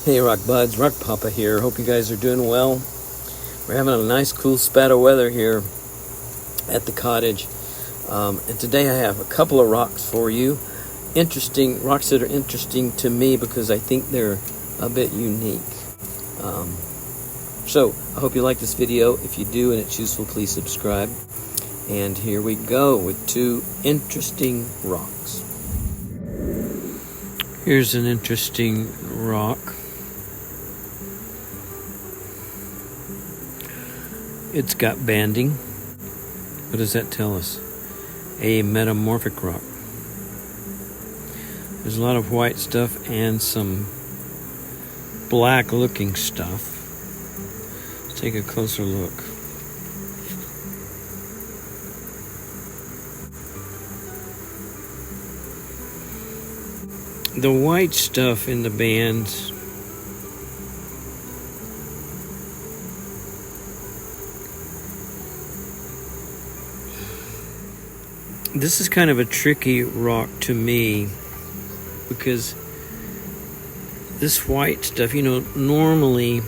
Hey Rock Buds, Rock Papa here. Hope you guys are doing well. We're having a nice cool spat of weather here at the cottage. And today I have a couple of rocks for you. Interesting rocks that are interesting to me because I think they're a bit unique. So I hope you like this video. If you do and it's useful, please subscribe. And here we go with two interesting rocks. Here's an interesting rock. It's got banding. What does that tell us? A metamorphic rock. There's a lot of white stuff and some black looking stuff. Let's take a closer look. The white stuff in the bands this is kind of a tricky rock to me because this white stuff, normally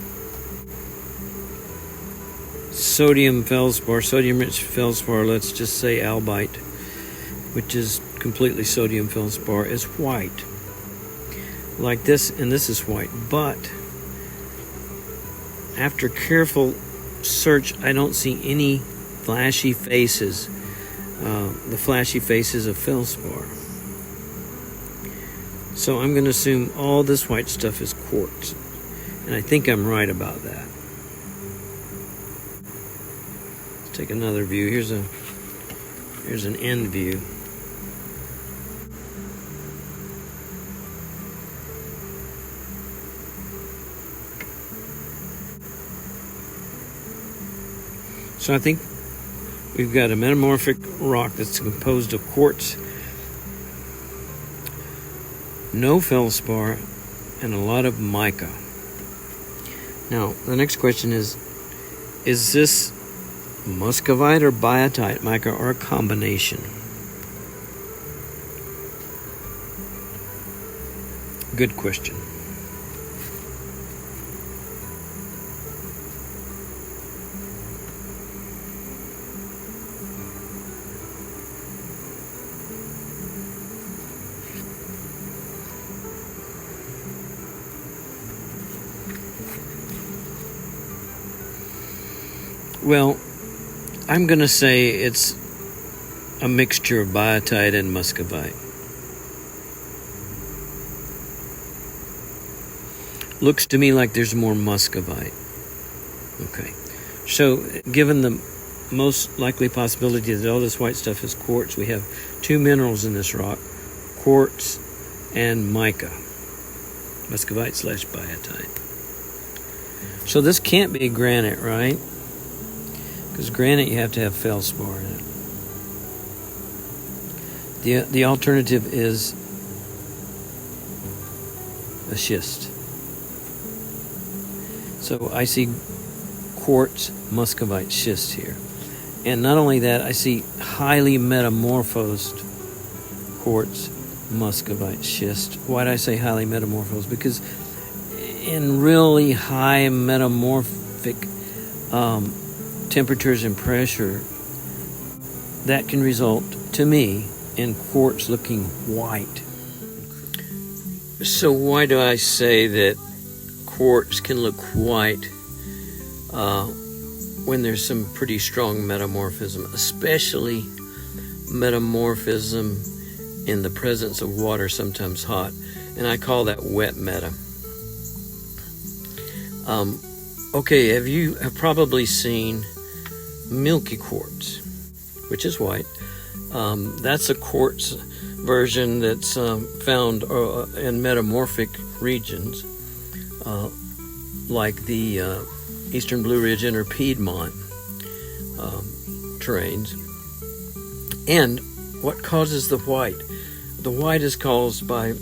sodium rich feldspar, let's just say albite, which is completely sodium feldspar, is white. Like this, and this is white. But after careful search, I don't see any flashy faces. The flashy faces of feldspar. So I'm going to assume all this white stuff is quartz. And I think I'm right about that. Let's take another view. Here's an end view. So I think we've got a metamorphic rock that's composed of quartz, no feldspar, and a lot of mica. Now, the next question is this Muscovite or biotite mica or a combination? Good question. Well, I'm going to say it's a mixture of biotite and muscovite. Looks to me like there's more muscovite. Okay. So, given the most likely possibility that all this white stuff is quartz, we have two minerals in this rock, quartz and mica. Muscovite / biotite. So this can't be granite, right? Because granite, you have to have feldspar in it. The alternative is a schist. So I see quartz, muscovite, schist here. And not only that, I see highly metamorphosed quartz, muscovite, schist. Why do I say highly metamorphosed? Because in really high metamorphic temperatures and pressure, that can result, to me, in quartz looking white. So why do I say that quartz can look white when there's some pretty strong metamorphism, especially metamorphism in the presence of water, sometimes hot, and I call that wet meta. Okay, you have probably seen milky quartz, which is white. That's a quartz version that's found in metamorphic regions, like the Eastern Blue Ridge Inner Piedmont terrains. And what causes the white? The white is caused by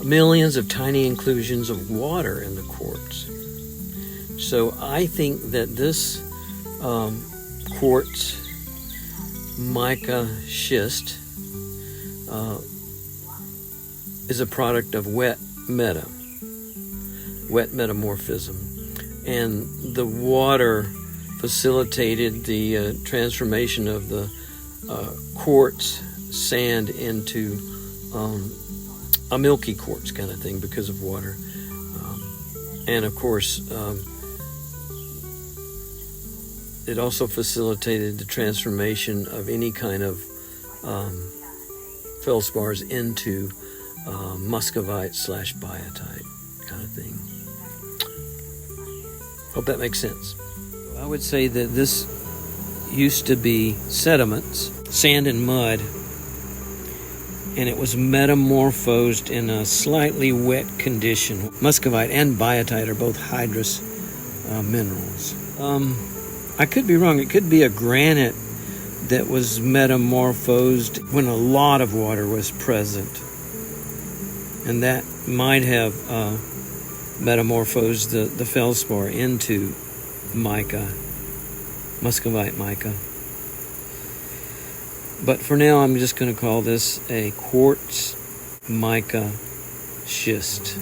millions of tiny inclusions of water in the quartz. So I think that this quartz, mica, schist is a product of wet meta. wet metamorphism. And the water facilitated the transformation of the quartz sand into a milky quartz kind of thing because of water. And of course, it also facilitated the transformation of any kind of feldspars into Muscovite / biotite kind of thing. Hope that makes sense. I would say that this used to be sediments, sand and mud, and it was metamorphosed in a slightly wet condition. Muscovite and biotite are both hydrous minerals. I could be wrong. It could be a granite that was metamorphosed when a lot of water was present. And that might have metamorphosed the feldspar into mica, Muscovite mica. But for now, I'm just going to call this a quartz mica schist.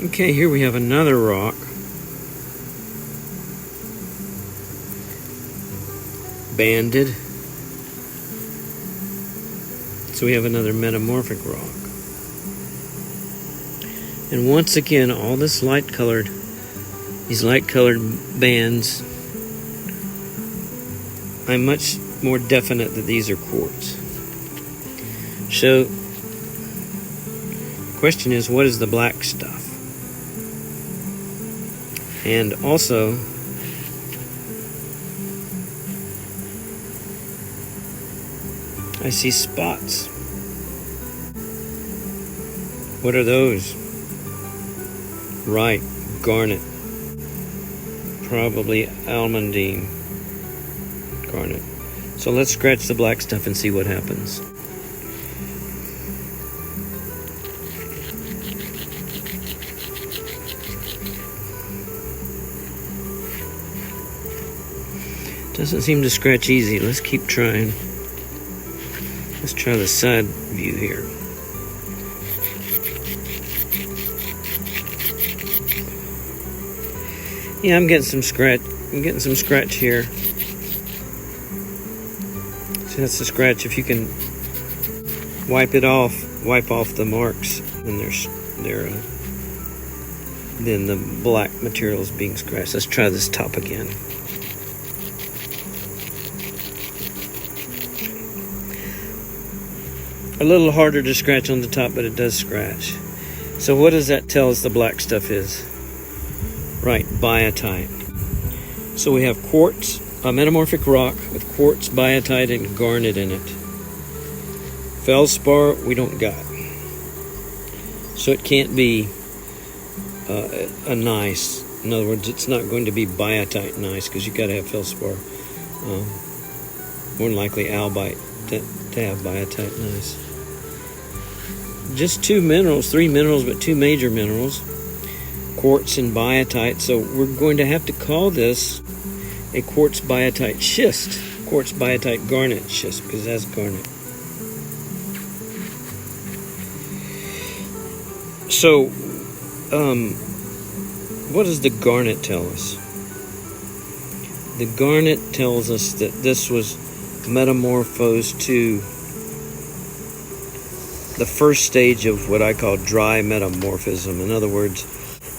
Okay, here we have another rock. Banded. So we have another metamorphic rock. And once again, all this these light-colored bands, I'm much more definite that these are quartz. So, the question is, what is the black stuff? And also, I see spots. What are those? Right, garnet. Probably almandine garnet. So let's scratch the black stuff and see what happens. Doesn't seem to scratch easy. Let's keep trying. Let's try the side view here. Yeah, I'm getting some scratch. Here. So that's the scratch. If you can wipe off the marks, and then the black material is being scratched. Let's try this top again. A little harder to scratch on the top, but it does scratch. So what does that tell us the black stuff is? Right, biotite. So we have quartz, a metamorphic rock with quartz, biotite, and garnet in it. Feldspar, we don't got. So it can't be a gneiss. In other words, it's not going to be biotite gneiss because you've got to have feldspar. More than likely albite to have biotite gneiss. Just three minerals, but two major minerals, quartz and biotite. So we're going to have to call this a quartz biotite schist, quartz biotite garnet schist, because that's garnet. So, what does the garnet tell us? The garnet tells us that this was metamorphosed to the first stage of what I call dry metamorphism. In other words,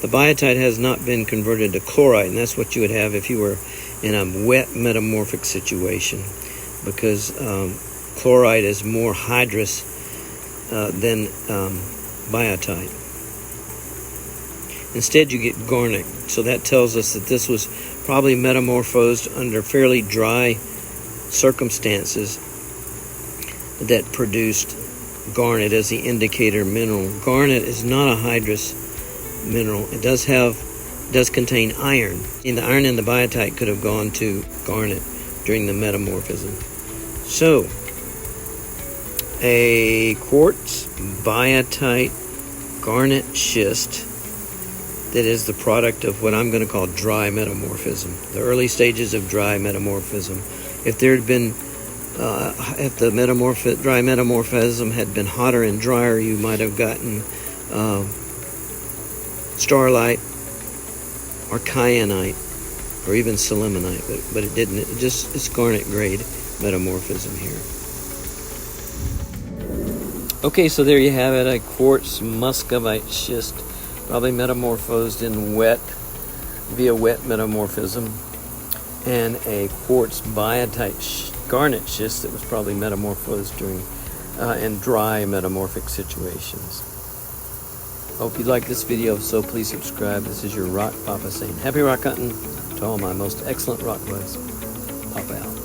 the biotite has not been converted to chlorite, and that's what you would have if you were in a wet metamorphic situation, because chlorite is more hydrous than biotite. Instead, you get garnet. So that tells us that this was probably metamorphosed under fairly dry circumstances that produced garnet as the indicator mineral. Garnet is not a hydrous mineral. It does contain iron. And the iron in the biotite could have gone to garnet during the metamorphism. So, a quartz biotite garnet schist that is the product of what I'm going to call dry metamorphism, the early stages of dry metamorphism. If there had been if the dry metamorphism had been hotter and drier, you might have gotten starlite or kyanite or even selimanite, but it didn't. It's garnet grade metamorphism here. Okay, so there you have it, a quartz muscovite schist, probably metamorphosed in via wet metamorphism, and a quartz biotite garnet schist that was probably metamorphosed during in dry metamorphic situations. Hope you like this video, so please subscribe. This is your Rock Papa saying happy rock hunting to all my most excellent rock buds. Papa out.